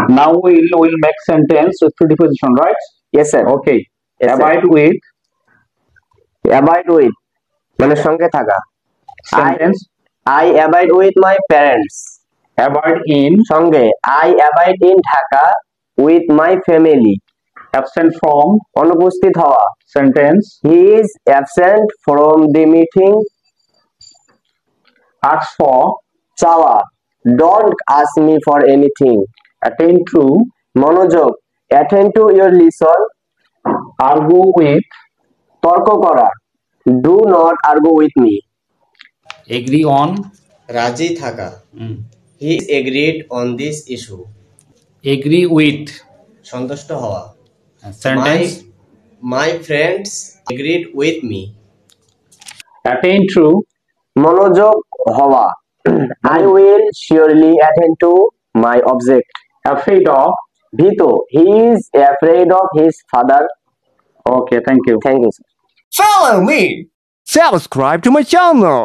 Now we'll make sentence with preposition, right? Yes, sir. Okay. Yes, sir. Abide with মানে সঙ্গে থাকা। sentence. I abide with my parents. Abide in সঙ্গে I abide in Dhaka with my family. absent from অনুপস্থিত হওয়া। sentence. He is absent from the meeting. Ask for চাওয়া। Don't ask me for anything. attend to মনোযোগ। Attend to your lesson. argue with তর্ক করা। Do not argue with me. agree on রাজি থাকা। He is agreed on this issue. agree with সন্তুষ্ট হওয়া। sentence. My friends agreed with me. Attend to মনোযোগ হওয়া। I will surely attend to my object. afraid of ভীত। He is afraid of his father. okay, thank you. Thank you, sir. Follow me. Subscribe to my channel.